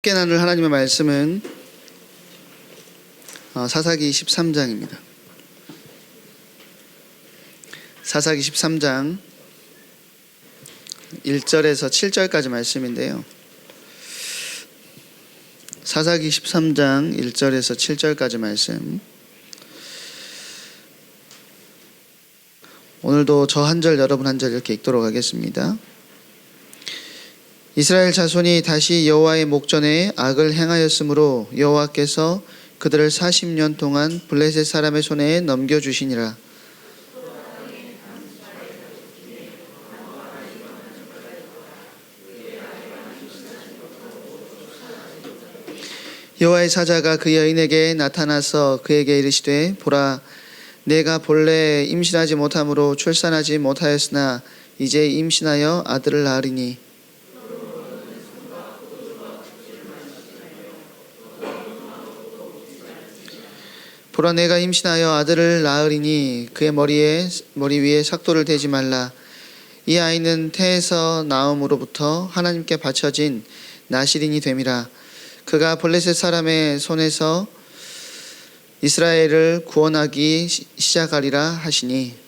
함께 나눌 하나님의 말씀은 사사기 13장입니다. 사사기 13장 1절에서 7절까지 말씀인데요. 사사기 13장 1절에서 7절까지 말씀. 오늘도 저 한 절 여러분 한 절 이렇게 읽도록 하겠습니다. 이스라엘 자손이 다시 여호와의 목전에 악을 행하였으므로 여호와께서 그들을 40년 동안 블레셋 사람의 손에 넘겨주시니라. 여호와의 사자가 그 여인에게 나타나서 그에게 이르시되 보라, 내가 본래 임신하지 못함으로 출산하지 못하였으나 이제 임신하여 아들을 낳으리니 보라, 내가 임신하여 아들을 낳으리니 그의 머리 위에 삭도를 대지 말라. 이 아이는 태에서 나옴으로부터 하나님께 바쳐진 나실인이 됨이라. 그가 블레셋 사람의 손에서 이스라엘을 구원하기 시작하리라 하시니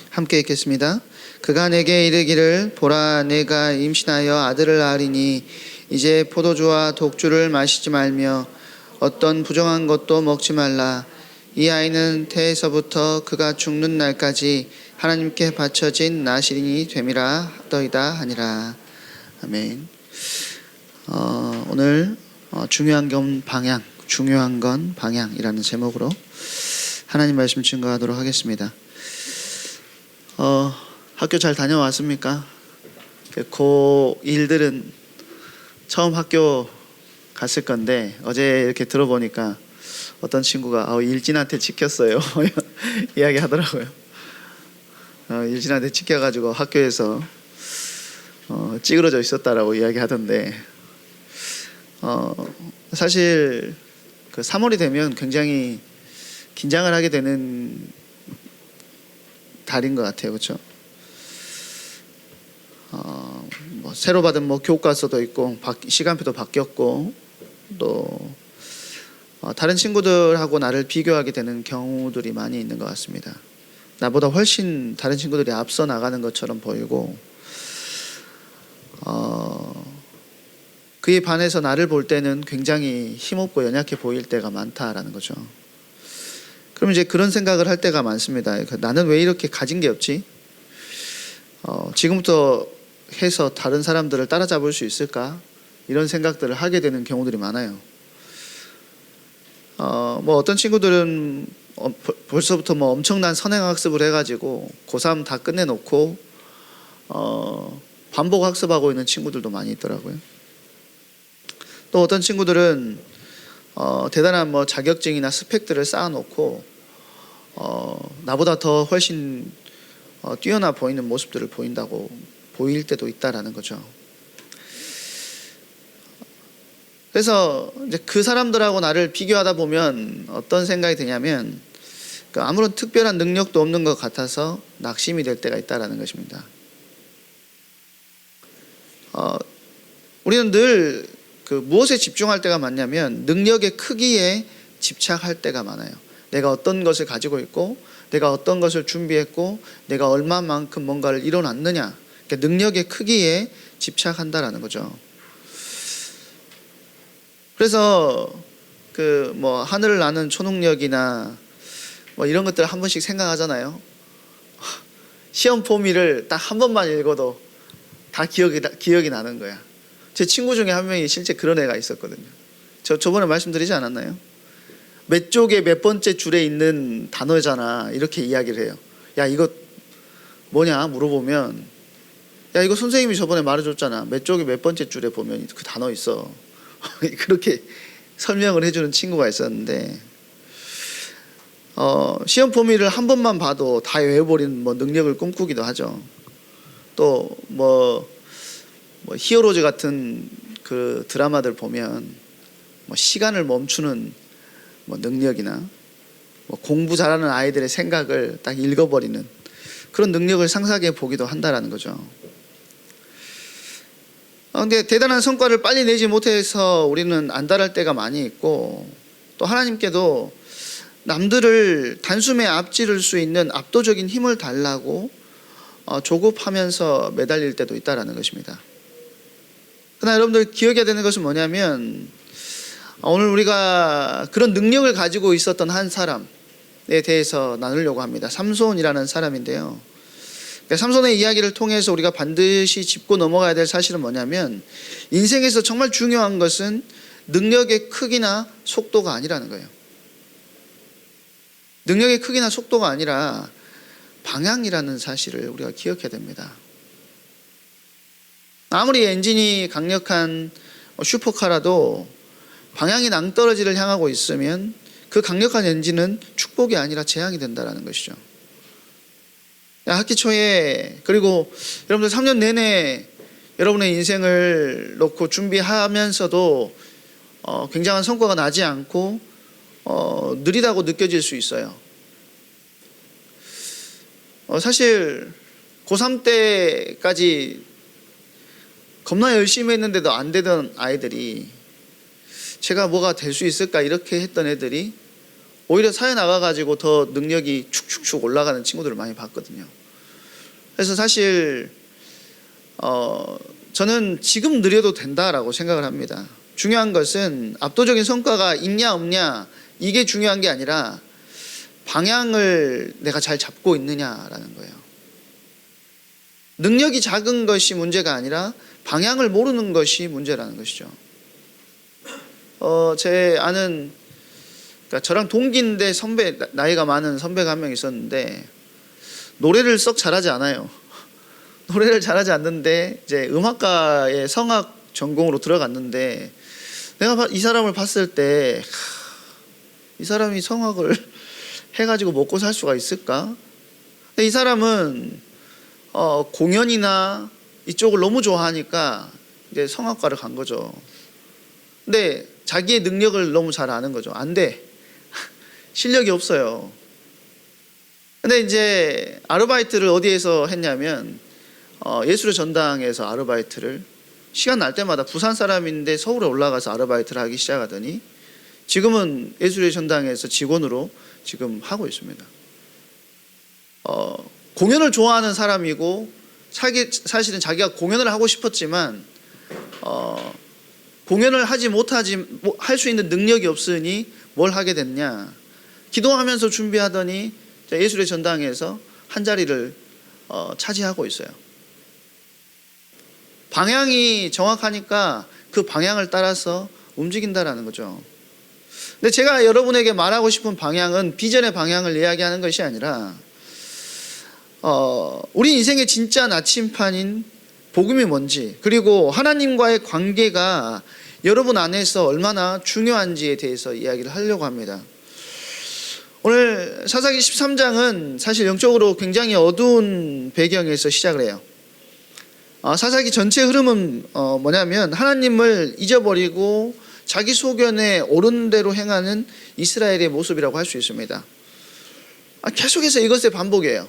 함께 읽겠습니다. 그가 내게 이르기를 보라, 내가 임신하여 아들을 낳으리니 이제 포도주와 독주를 마시지 말며 어떤 부정한 것도 먹지 말라. 이 아이는 태에서부터 그가 죽는 날까지 하나님께 바쳐진 나실인이 됨이라 하더이다 하니라. 아멘. 오늘 중요한 건 방향이라는 제목으로 하나님 말씀 증거하도록 하겠습니다. 학교 잘 다녀왔습니까? 고1들은 처음 학교 갔을 건데 어제 이렇게 들어보니까 어떤 친구가 일진한테 찍혔어요 이야기 하더라고요. 일진한테 찍혀가지고 학교에서 찌그러져 있었다라고 이야기 하던데 사실 그 3월이 되면 굉장히 긴장을 하게 되는 달인 것 같아요. 그렇죠? 새로 받은 교과서도 있고 시간표도 바뀌었고 또 다른 친구들하고 나를 비교하게 되는 경우들이 많이 있는 것 같습니다. 나보다 훨씬 다른 친구들이 앞서 나가는 것처럼 보이고 그에 반해서 나를 볼 때는 굉장히 힘없고 연약해 보일 때가 많다라는 거죠. 그럼 이제 그런 생각을 할 때가 많습니다. 나는 왜 이렇게 가진 게 없지? 지금부터 해서 다른 사람들을 따라잡을 수 있을까? 이런 생각들을 하게 되는 경우들이 많아요. 어떤 친구들은 벌써부터 엄청난 선행학습을 해가지고 고3 다 끝내놓고 반복 학습하고 있는 친구들도 많이 있더라고요. 또 어떤 친구들은 대단한 자격증이나 스펙들을 쌓아놓고 나보다 더 훨씬 뛰어나 보이는 모습들을 보일 때도 있다라는 거죠. 그래서 이제 그 사람들하고 나를 비교하다 보면 어떤 생각이 드냐면 아무런 특별한 능력도 없는 것 같아서 낙심이 될 때가 있다라는 것입니다. 우리는 늘 무엇에 집중할 때가 많냐면 능력의 크기에 집착할 때가 많아요. 내가 어떤 것을 가지고 있고 내가 어떤 것을 준비했고 내가 얼마만큼 뭔가를 이뤄놨느냐, 그러니까 능력의 크기에 집착한다라는 거죠. 그래서 하늘을 나는 초능력이나 이런 것들 한 번씩 생각하잖아요. 시험 포미를 딱 한 번만 읽어도 다 기억이 나는 거야. 제 친구 중에 한 명이 실제 그런 애가 있었거든요. 저번에 말씀드리지 않았나요? 몇 쪽에 몇 번째 줄에 있는 단어잖아, 이렇게 이야기를 해요. 야, 이거 뭐냐 물어보면, 야, 이거 선생님이 저번에 말해줬잖아, 몇 쪽에 몇 번째 줄에 보면 그 단어 있어. 그렇게 설명을 해주는 친구가 있었는데 시험 포미를 한 번만 봐도 다 외워버리는 능력을 꿈꾸기도 하죠. 또 뭐 히어로즈 같은 그 드라마들 보면 뭐 시간을 멈추는 뭐 능력이나 뭐 공부 잘하는 아이들의 생각을 딱 읽어버리는 그런 능력을 상상해 보기도 한다라는 거죠. 근데 대단한 성과를 빨리 내지 못해서 우리는 안달할 때가 많이 있고, 또 하나님께도 남들을 단숨에 앞지를 수 있는 압도적인 힘을 달라고 조급하면서 매달릴 때도 있다라는 것입니다. 그러나 여러분들 기억해야 되는 것은 뭐냐면, 오늘 우리가 그런 능력을 가지고 있었던 한 사람에 대해서 나누려고 합니다. 삼손이라는 사람인데요. 삼손의 이야기를 통해서 우리가 반드시 짚고 넘어가야 될 사실은 뭐냐면, 인생에서 정말 중요한 것은 능력의 크기나 속도가 아니라는 거예요. 능력의 크기나 속도가 아니라 방향이라는 사실을 우리가 기억해야 됩니다. 아무리 엔진이 강력한 슈퍼카라도 방향이 낭떠러지를 향하고 있으면 그 강력한 엔진은 축복이 아니라 재앙이 된다는 것이죠. 학기 초에, 그리고 여러분들 3년 내내 여러분의 인생을 놓고 준비하면서도 굉장한 성과가 나지 않고 느리다고 느껴질 수 있어요. 사실 고3 때까지 겁나 열심히 했는데도 안 되던 아이들이 제가 뭐가 될 수 있을까 이렇게 했던 애들이 오히려 사회 나가가지고 더 능력이 축축축 올라가는 친구들을 많이 봤거든요. 그래서 사실 저는 지금 느려도 된다라고 생각을 합니다. 중요한 것은 압도적인 성과가 있냐 없냐 이게 중요한 게 아니라 방향을 내가 잘 잡고 있느냐라는 거예요. 능력이 작은 것이 문제가 아니라 방향을 모르는 것이 문제라는 것이죠. 제 아는, 그러니까 저랑 동기인데 선배, 나이가 많은 선배가 한 명 있었는데 노래를 썩 잘하지 않아요. 노래를 잘하지 않는데 이제 음악가의 성악 전공으로 들어갔는데, 내가 이 사람을 봤을 때 이 사람이 성악을 해가지고 먹고 살 수가 있을까? 근데 이 사람은 공연이나 이쪽을 너무 좋아하니까 이제 성악과를 간 거죠. 근데 자기의 능력을 너무 잘 아는 거죠. 안 돼. 실력이 없어요. 근데 이제 아르바이트를 어디에서 했냐면 예술의 전당에서 아르바이트를 시간 날 때마다, 부산 사람인데 서울에 올라가서 아르바이트를 하기 시작하더니 지금은 예술의 전당에서 직원으로 지금 하고 있습니다. 공연을 좋아하는 사람이고 사실은 자기가 공연을 하고 싶었지만 공연을 할 수 있는 능력이 없으니 뭘 하게 됐냐, 기도하면서 준비하더니 예술의 전당에서 한 자리를 차지하고 있어요. 방향이 정확하니까 그 방향을 따라서 움직인다라는 거죠. 근데 제가 여러분에게 말하고 싶은 방향은 비전의 방향을 이야기하는 것이 아니라 우리 인생의 진짜 나침판인 복음이 뭔지, 그리고 하나님과의 관계가 여러분 안에서 얼마나 중요한지에 대해서 이야기를 하려고 합니다. 오늘 사사기 13장은 사실 영적으로 굉장히 어두운 배경에서 시작을 해요. 사사기 전체 흐름은 뭐냐면, 하나님을 잊어버리고 자기 소견에 옳은 대로 행하는 이스라엘의 모습이라고 할 수 있습니다. 계속해서 이것의 반복이에요.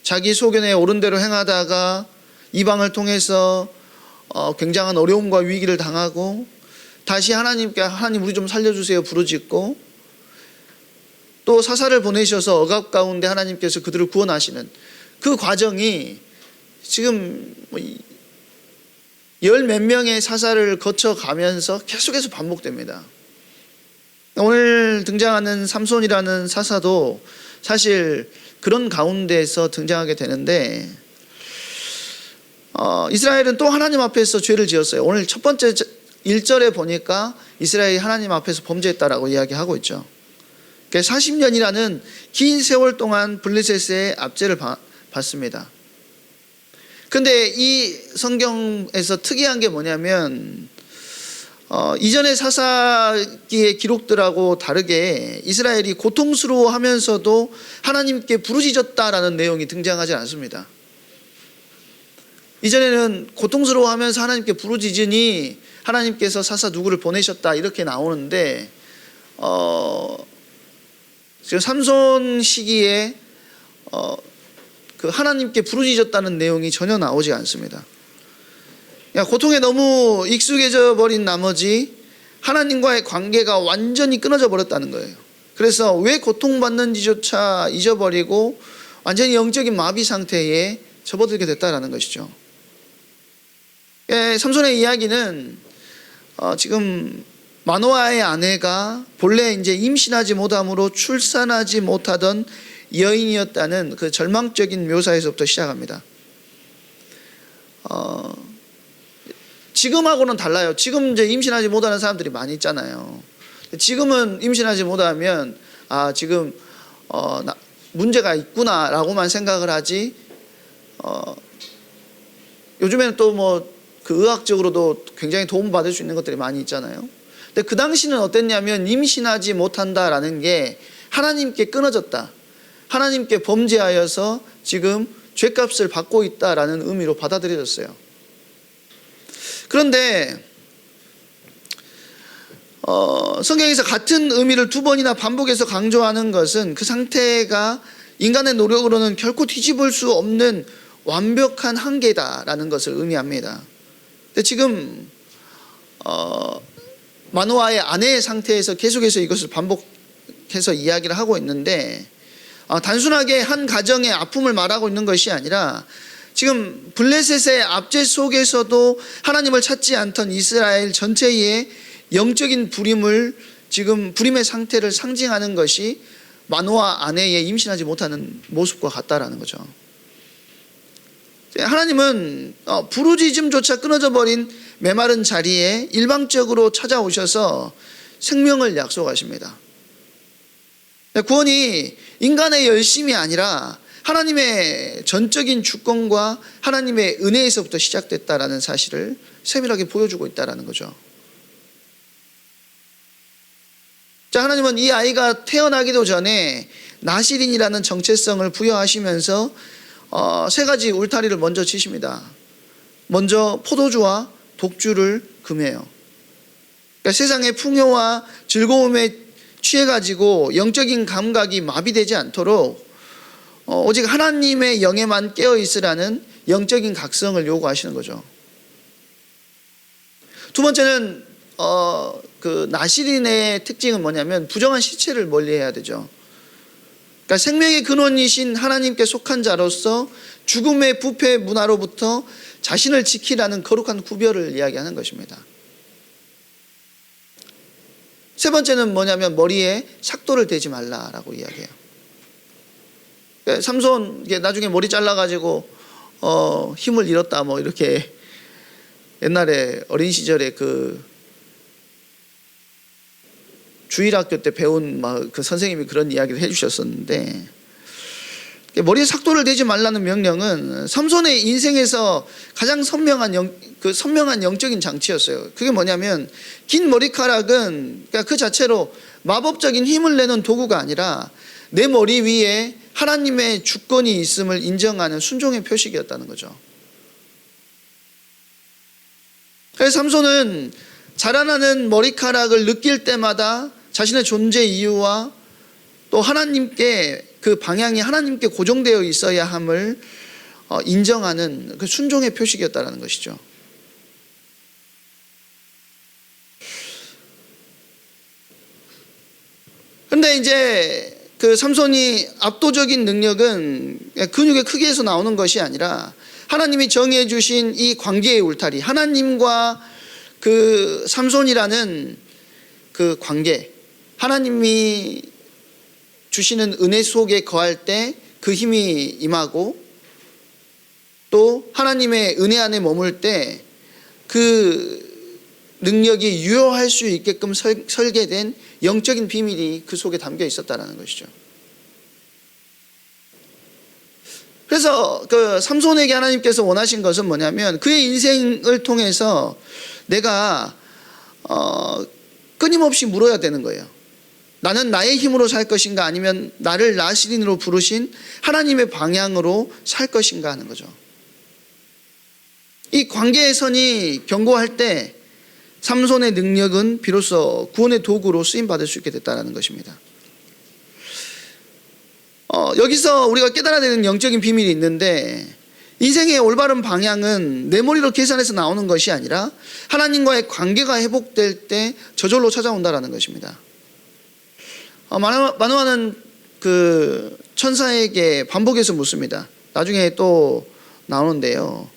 자기 소견에 옳은 대로 행하다가 이방을 통해서 굉장한 어려움과 위기를 당하고, 다시 하나님께 하나님 우리 좀 살려주세요 부르짖고, 또 사사를 보내셔서 억압 가운데 하나님께서 그들을 구원하시는 그 과정이 지금 열 몇 명의 사사를 거쳐가면서 계속해서 반복됩니다. 오늘 등장하는 삼손이라는 사사도 사실 그런 가운데에서 등장하게 되는데, 이스라엘은 또 하나님 앞에서 죄를 지었어요. 오늘 첫 번째 1절에 보니까 이스라엘이 하나님 앞에서 범죄했다라고 이야기하고 있죠. 40년이라는 긴 세월 동안 블레셋의 압제를 받습니다. 근데 이 성경에서 특이한 게 뭐냐면, 이전의 사사기의 기록들하고 다르게 이스라엘이 고통스러워하면서도 하나님께 부르짖었다라는 내용이 등장하지 않습니다. 이전에는 고통스러워하면서 하나님께 부르짖으니 하나님께서 사사 누구를 보내셨다 이렇게 나오는데 지금 삼손 시기에 그 하나님께 부르짖었다는 내용이 전혀 나오지 않습니다. 고통에 너무 익숙해져 버린 나머지 하나님과의 관계가 완전히 끊어져 버렸다는 거예요. 그래서 왜 고통받는지조차 잊어버리고 완전히 영적인 마비 상태에 접어들게 됐다라는 것이죠. 삼손의 이야기는 지금 마노아의 아내가 본래 이제 임신하지 못함으로 출산하지 못하던 여인이었다는 그 절망적인 묘사에서부터 시작합니다. 지금하고는 달라요. 지금 이제 임신하지 못하는 사람들이 많이 있잖아요. 지금은 임신하지 못하면 지금 문제가 있구나라고만 생각을 하지. 요즘에는 또 뭐 그 의학적으로도 굉장히 도움받을 수 있는 것들이 많이 있잖아요. 근데 그 당시는 어땠냐면 임신하지 못한다라는 게 하나님께 끊어졌다, 하나님께 범죄하여서 지금 죄값을 받고 있다라는 의미로 받아들여졌어요. 그런데 성경에서 같은 의미를 두 번이나 반복해서 강조하는 것은 그 상태가 인간의 노력으로는 결코 뒤집을 수 없는 완벽한 한계다라는 것을 의미합니다. 근데 지금 마노아의 아내의 상태에서 계속해서 이것을 반복해서 이야기를 하고 있는데 단순하게 한 가정의 아픔을 말하고 있는 것이 아니라 지금 블레셋의 압제 속에서도 하나님을 찾지 않던 이스라엘 전체의 영적인 부림의 상태를 상징하는 것이 마노아 아내의 임신하지 못하는 모습과 같다라는 거죠. 하나님은 부르짖음조차 끊어져 버린 메마른 자리에 일방적으로 찾아오셔서 생명을 약속하십니다. 구원이 인간의 열심이 아니라 하나님의 전적인 주권과 하나님의 은혜에서부터 시작됐다라는 사실을 세밀하게 보여주고 있다라는 거죠. 자, 하나님은 이 아이가 태어나기도 전에 나실인이라는 정체성을 부여하시면서 세 가지 울타리를 먼저 치십니다. 먼저 포도주와 독주를 금해요. 그러니까 세상의 풍요와 즐거움에 취해가지고 영적인 감각이 마비되지 않도록 오직 하나님의 영에만 깨어 있으라는 영적인 각성을 요구하시는 거죠. 두 번째는 그 나실인의 특징은 뭐냐면 부정한 시체를 멀리해야 되죠. 그러니까 생명의 근원이신 하나님께 속한 자로서 죽음의 부패 문화로부터 자신을 지키라는 거룩한 구별을 이야기하는 것입니다. 세 번째는 뭐냐면 머리에 삭도를 대지 말라라고 이야기해요. 그러니까 삼손 나중에 머리 잘라가지고 힘을 잃었다 뭐 이렇게 옛날에 어린 시절에 그 주일학교 때 배운 그 선생님이 그런 이야기를 해주셨었는데, 머리에 삭도를 대지 말라는 명령은 삼손의 인생에서 가장 선명한 영적인 장치였어요. 그게 뭐냐면 긴 머리카락은 그러니까 그 자체로 마법적인 힘을 내는 도구가 아니라 내 머리 위에 하나님의 주권이 있음을 인정하는 순종의 표식이었다는 거죠. 그래서 삼손은 자라나는 머리카락을 느낄 때마다 자신의 존재 이유와 또 하나님께 그 방향이 하나님께 고정되어 있어야 함을 인정하는 그 순종의 표식이었다는 것이죠. 그런데 이제 그 삼손이 압도적인 능력은 근육의 크기에서 나오는 것이 아니라 하나님이 정해 주신 이 관계의 울타리, 하나님과 그 삼손이라는 그 관계, 하나님이 주시는 은혜 속에 거할 때 그 힘이 임하고 또 하나님의 은혜 안에 머물 때 그 능력이 유효할 수 있게끔 설계된 영적인 비밀이 그 속에 담겨 있었다는 것이죠. 그래서 그 삼손에게 하나님께서 원하신 것은 뭐냐면 그의 인생을 통해서 내가 끊임없이 물어야 되는 거예요. 나는 나의 힘으로 살 것인가 아니면 나를 나실인으로 부르신 하나님의 방향으로 살 것인가 하는 거죠. 이 관계의 선이 견고할 때 삼손의 능력은 비로소 구원의 도구로 쓰임받을 수 있게 됐다는 것입니다. 여기서 우리가 깨달아야 되는 영적인 비밀이 있는데, 인생의 올바른 방향은 내 머리로 계산해서 나오는 것이 아니라 하나님과의 관계가 회복될 때 저절로 찾아온다는 것입니다. 마노아는 그 천사에게 반복해서 묻습니다. 나중에 또 나오는데요,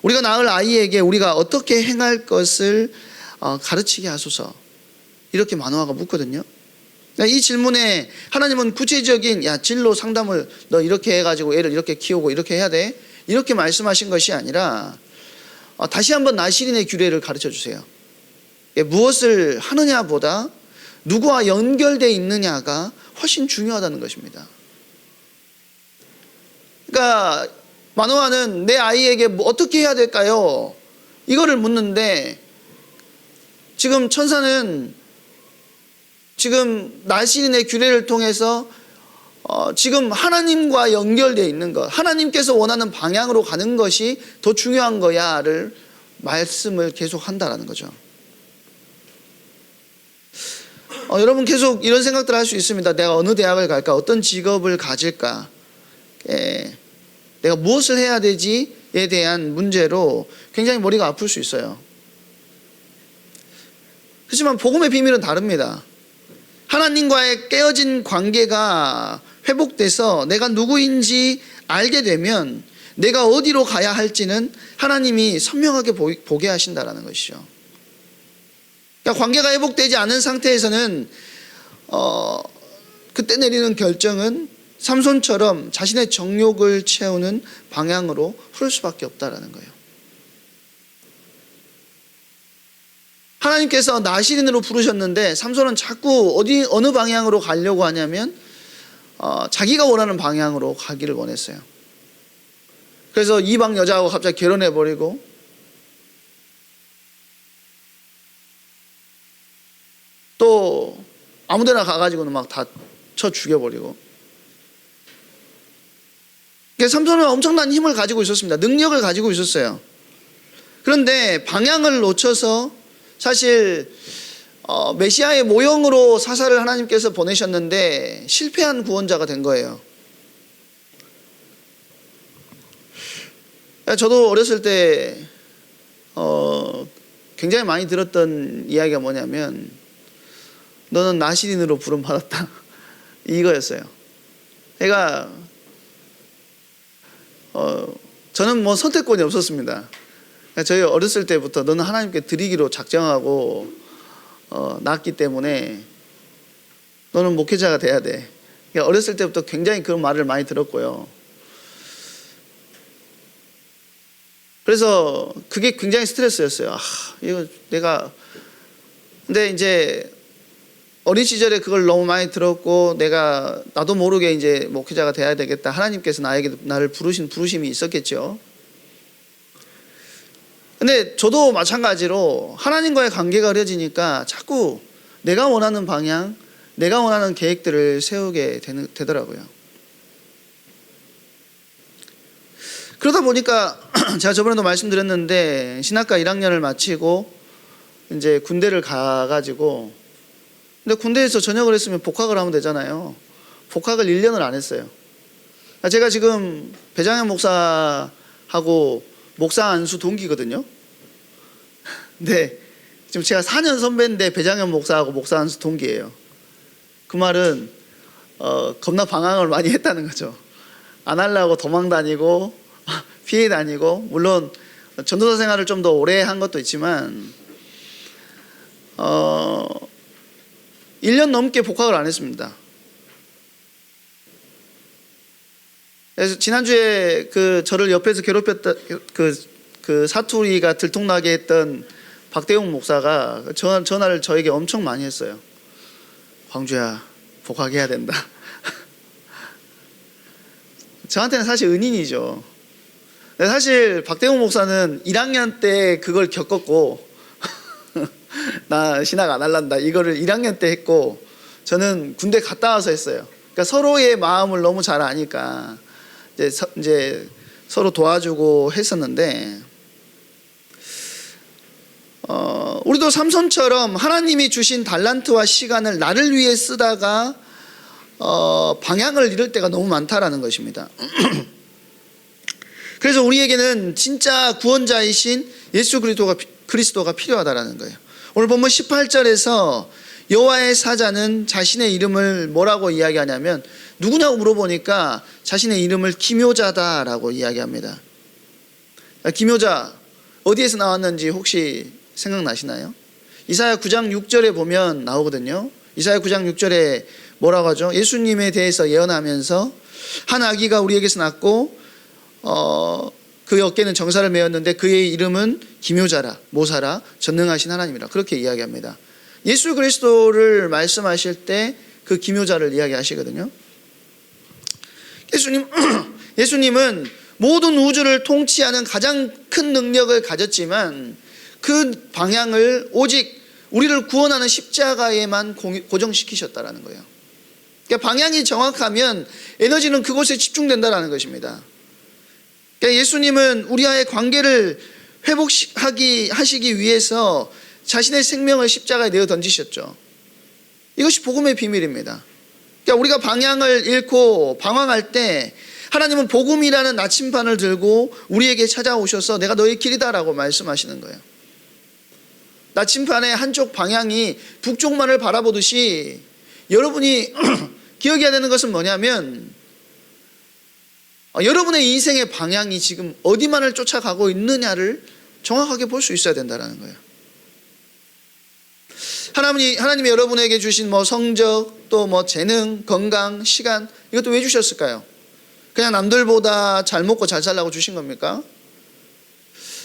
우리가 낳을 아이에게 우리가 어떻게 행할 것을 가르치게 하소서, 이렇게 마노아가 묻거든요. 이 질문에 하나님은 구체적인 진로 상담을 너 이렇게 해가지고 애를 이렇게 키우고 이렇게 해야 돼, 이렇게 말씀하신 것이 아니라 다시 한번 나시린의 규례를 가르쳐 주세요. 무엇을 하느냐보다 누구와 연결되어 있느냐가 훨씬 중요하다는 것입니다. 그러니까 마노아는 내 아이에게 어떻게 해야 될까요? 이거를 묻는데, 지금 천사는 지금 나시린의 규례를 통해서 지금 하나님과 연결되어 있는 것, 하나님께서 원하는 방향으로 가는 것이 더 중요한 거야를 말씀을 계속 한다라는 거죠. 여러분 계속 이런 생각들을 할 수 있습니다. 내가 어느 대학을 갈까? 어떤 직업을 가질까? 내가 무엇을 해야 되지에 대한 문제로 굉장히 머리가 아플 수 있어요. 그렇지만 복음의 비밀은 다릅니다. 하나님과의 깨어진 관계가 회복돼서 내가 누구인지 알게 되면 내가 어디로 가야 할지는 하나님이 선명하게 보게 하신다는 것이죠. 그러니까 관계가 회복되지 않은 상태에서는 그때 내리는 결정은 삼손처럼 자신의 정욕을 채우는 방향으로 흐를 수밖에 없다라는 거예요. 하나님께서 나시린으로 부르셨는데 삼손은 자꾸 어느 방향으로 가려고 하냐면 자기가 원하는 방향으로 가기를 원했어요. 그래서 이방 여자하고 갑자기 결혼해버리고, 또 아무데나 가가지고는 막 다 쳐 죽여버리고. 삼손은 엄청난 힘을 가지고 있었습니다. 능력을 가지고 있었어요. 그런데 방향을 놓쳐서 사실 메시아의 모형으로 사사를 하나님께서 보내셨는데 실패한 구원자가 된 거예요. 저도 어렸을 때 굉장히 많이 들었던 이야기가 뭐냐면, 너는 나시린으로 부름받았다, 이거였어요. 그러니까 저는 뭐 선택권이 없었습니다. 저희 어렸을 때부터 너는 하나님께 드리기로 작정하고 낳았기 때문에 너는 목회자가 돼야 돼. 그러니까 어렸을 때부터 굉장히 그런 말을 많이 들었고요. 그래서 그게 굉장히 스트레스였어요. 이거 내가, 근데 이제 어린 시절에 그걸 너무 많이 들었고, 나도 모르게 이제 목회자가 돼야 되겠다, 하나님께서 나를 부르신 부르심이 있었겠죠. 근데 저도 마찬가지로 하나님과의 관계가 어려지니까 자꾸 내가 원하는 방향, 내가 원하는 계획들을 세우게 되더라고요. 그러다 보니까 제가 저번에도 말씀드렸는데, 신학과 1학년을 마치고 이제 군대를 가가지고, 근데 군대에서 전역을 했으면 복학을 하면 되잖아요. 복학을 1년을 안 했어요. 제가 지금 배장현 목사하고 목사 안수 동기거든요. 근데 지금 제가 4년 선배인데 배장현 목사하고 목사 안수 동기예요. 그 말은 겁나 방황을 많이 했다는 거죠. 안 하려고 도망 다니고 피해 다니고, 물론 전도사 생활을 좀 더 오래 한 것도 있지만 1년 넘게 복학을 안 했습니다. 그래서 지난주에 저를 옆에서 괴롭혔다, 그 사투리가 들통나게 했던 박대웅 목사가 전화를 저에게 엄청 많이 했어요. 광주야, 복학해야 된다. 저한테는 사실 은인이죠. 사실 박대웅 목사는 1학년 때 그걸 겪었고 나 신학 안 할란다, 이거를 1학년 때 했고, 저는 군대 갔다 와서 했어요. 그러니까 서로의 마음을 너무 잘 아니까 이제 서로 도와주고 했었는데, 우리도 삼손처럼 하나님이 주신 달란트와 시간을 나를 위해 쓰다가 방향을 잃을 때가 너무 많다라는 것입니다. 그래서 우리에게는 진짜 구원자이신 예수 그리스도가 필요하다라는 거예요. 오늘 본문 18절에서 여호와의 사자는 자신의 이름을 뭐라고 이야기하냐면, 누구냐고 물어보니까 자신의 이름을 기묘자다라고 이야기합니다. 기묘자 어디에서 나왔는지 혹시 생각나시나요? 이사야 9장 6절에 보면 나오거든요. 이사야 9장 6절에 뭐라고 하죠? 예수님에 대해서 예언하면서 한 아기가 우리에게서 낳고 그의 어깨는 정사를 메었는데 그의 이름은 기묘자라, 모사라, 전능하신 하나님이라, 그렇게 이야기합니다. 예수 그리스도를 말씀하실 때 그 기묘자를 이야기하시거든요. 예수님은 모든 우주를 통치하는 가장 큰 능력을 가졌지만 그 방향을 오직 우리를 구원하는 십자가에만 고정시키셨다라는 거예요. 그러니까 방향이 정확하면 에너지는 그곳에 집중된다라는 것입니다. 그러니까 예수님은 우리와의 관계를 하시기 위해서 자신의 생명을 십자가에 내어 던지셨죠. 이것이 복음의 비밀입니다. 그러니까 우리가 방향을 잃고 방황할 때 하나님은 복음이라는 나침반을 들고 우리에게 찾아오셔서 내가 너의 길이다라고 말씀하시는 거예요. 나침반의 한쪽 방향이 북쪽만을 바라보듯이 여러분이 기억해야 되는 것은 뭐냐면, 여러분의 인생의 방향이 지금 어디만을 쫓아가고 있느냐를 정확하게 볼 수 있어야 된다는 거예요. 하나님이 여러분에게 주신 성적, 또 재능, 건강, 시간, 이것도 왜 주셨을까요? 그냥 남들보다 잘 먹고 잘 살라고 주신 겁니까?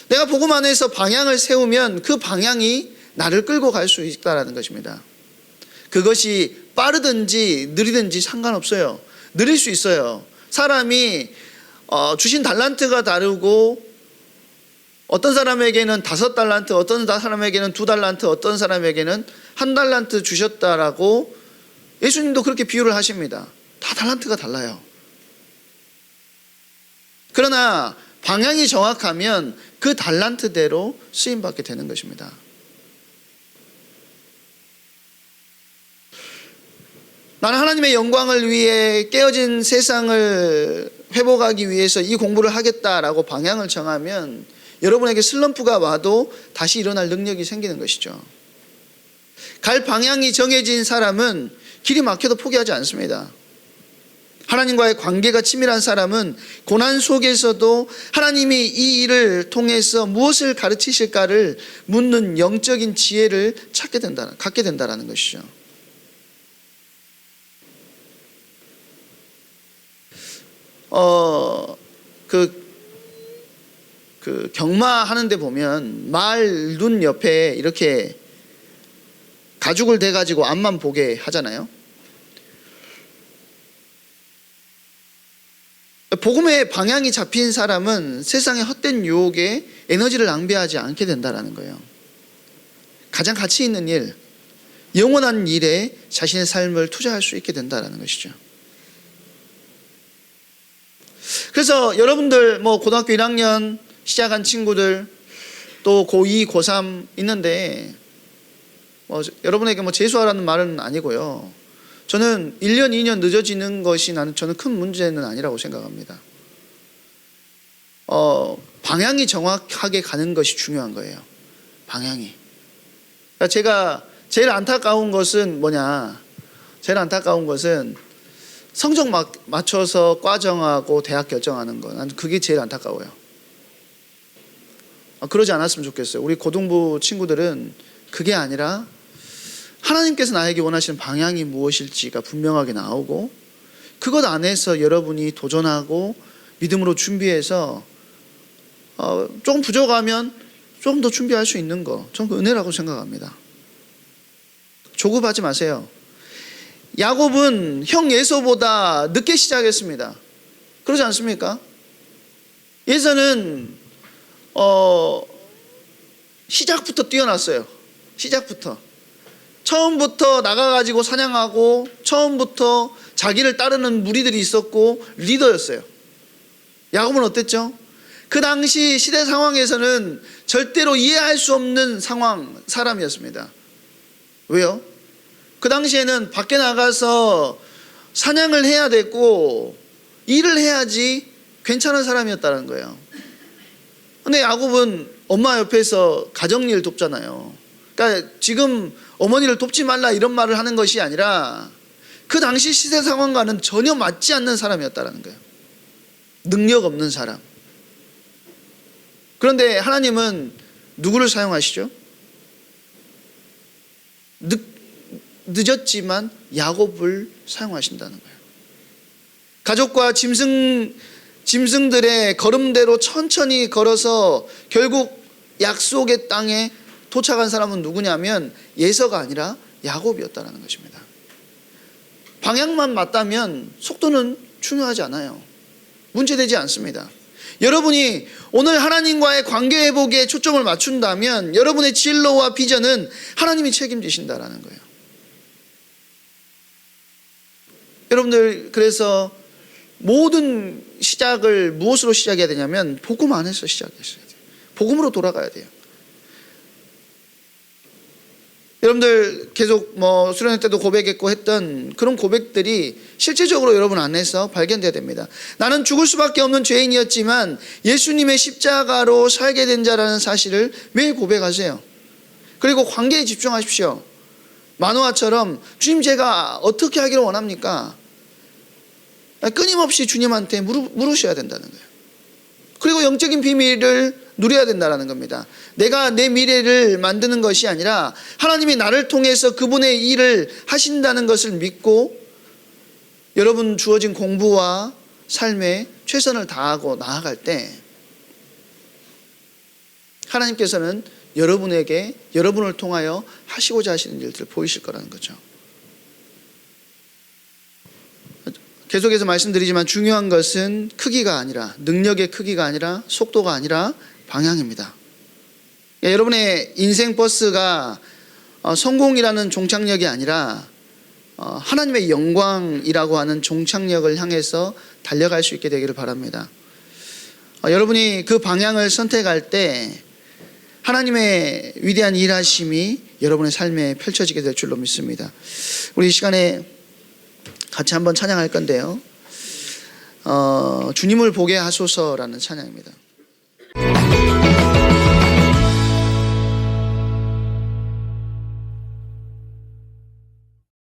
내가 복음 안에서 방향을 세우면 그 방향이 나를 끌고 갈 수 있다는 것입니다. 그것이 빠르든지 느리든지 상관없어요. 느릴 수 있어요. 사람이 주신 달란트가 다르고, 어떤 사람에게는 5달란트, 어떤 사람에게는 2달란트, 어떤 사람에게는 1달란트 주셨다라고 예수님도 그렇게 비유를 하십니다. 다 달란트가 달라요. 그러나 방향이 정확하면 그 달란트대로 쓰임받게 되는 것입니다. 나는 하나님의 영광을 위해 깨어진 세상을 회복하기 위해서 이 공부를 하겠다라고 방향을 정하면 여러분에게 슬럼프가 와도 다시 일어날 능력이 생기는 것이죠. 갈 방향이 정해진 사람은 길이 막혀도 포기하지 않습니다. 하나님과의 관계가 치밀한 사람은 고난 속에서도 하나님이 이 일을 통해서 무엇을 가르치실까를 묻는 영적인 지혜를 갖게 된다는 것이죠. 경마하는 데 보면 말 눈 옆에 이렇게 가죽을 대가지고 앞만 보게 하잖아요. 복음의 방향이 잡힌 사람은 세상의 헛된 유혹에 에너지를 낭비하지 않게 된다는 거예요. 가장 가치 있는 일, 영원한 일에 자신의 삶을 투자할 수 있게 된다는 것이죠. 그래서 여러분들 고등학교 1학년 시작한 친구들, 또 고2, 고3 있는데 여러분에게 재수하라는 말은 아니고요. 저는 1년, 2년 늦어지는 것이 저는 큰 문제는 아니라고 생각합니다. 방향이 정확하게 가는 것이 중요한 거예요. 방향이. 제가 제일 안타까운 것은 뭐냐? 제일 안타까운 것은 성적 맞춰서 과 정하고 대학 결정하는 거. 난 그게 제일 안타까워요. 그러지 않았으면 좋겠어요. 우리 고등부 친구들은 그게 아니라 하나님께서 나에게 원하시는 방향이 무엇일지가 분명하게 나오고, 그것 안에서 여러분이 도전하고 믿음으로 준비해서 조금 부족하면 조금 더 준비할 수 있는 거, 저는 은혜라고 생각합니다. 조급하지 마세요. 야곱은 형 에서보다 늦게 시작했습니다. 그러지 않습니까? 예서는 시작부터 뛰어났어요. 시작부터. 처음부터 나가가지고 사냥하고, 처음부터 자기를 따르는 무리들이 있었고 리더였어요. 야곱은 어땠죠? 그 당시 시대 상황에서는 절대로 이해할 수 없는 사람이었습니다. 왜요? 그 당시에는 밖에 나가서 사냥을 해야 됐고 일을 해야지 괜찮은 사람이었다는 거예요. 근데 야곱은 엄마 옆에서 가정일 돕잖아요. 그러니까 지금 어머니를 돕지 말라 이런 말을 하는 것이 아니라 그 당시 시대 상황과는 전혀 맞지 않는 사람이었다는 거예요. 능력 없는 사람. 그런데 하나님은 누구를 사용하시죠? 늦었지만 야곱을 사용하신다는 거예요. 가족과 짐승들의 걸음대로 천천히 걸어서 결국 약속의 땅에 도착한 사람은 누구냐면 예서가 아니라 야곱이었다는 것입니다. 방향만 맞다면 속도는 중요하지 않아요. 문제되지 않습니다. 여러분이 오늘 하나님과의 관계 회복에 초점을 맞춘다면 여러분의 진로와 비전은 하나님이 책임지신다라는 거예요. 여러분들, 그래서 모든 시작을 무엇으로 시작해야 되냐면 복음 안에서 시작하셔야 돼요. 복음으로 돌아가야 돼요. 여러분들 계속 수련회 때도 고백했고 했던 그런 고백들이 실제적으로 여러분 안에서 발견돼야 됩니다. 나는 죽을 수밖에 없는 죄인이었지만 예수님의 십자가로 살게 된 자라는 사실을 매일 고백하세요. 그리고 관계에 집중하십시오. 마노아처럼 주님, 제가 어떻게 하기를 원합니까? 끊임없이 주님한테 물으셔야 된다는 거예요. 그리고 영적인 비밀을 누려야 된다는 겁니다. 내가 내 미래를 만드는 것이 아니라 하나님이 나를 통해서 그분의 일을 하신다는 것을 믿고 여러분 주어진 공부와 삶에 최선을 다하고 나아갈 때 하나님께서는 여러분에게, 여러분을 통하여 하시고자 하시는 일들을 보이실 거라는 거죠. 계속해서 말씀드리지만 중요한 것은 크기가 아니라, 능력의 크기가 아니라, 속도가 아니라 방향입니다. 여러분의 인생 버스가 성공이라는 종착역이 아니라 하나님의 영광이라고 하는 종착역을 향해서 달려갈 수 있게 되기를 바랍니다. 여러분이 그 방향을 선택할 때 하나님의 위대한 일하심이 여러분의 삶에 펼쳐지게 될 줄로 믿습니다. 우리 이 시간에 같이 한번 찬양할 건데요. 주님을 보게 하소서라는 찬양입니다.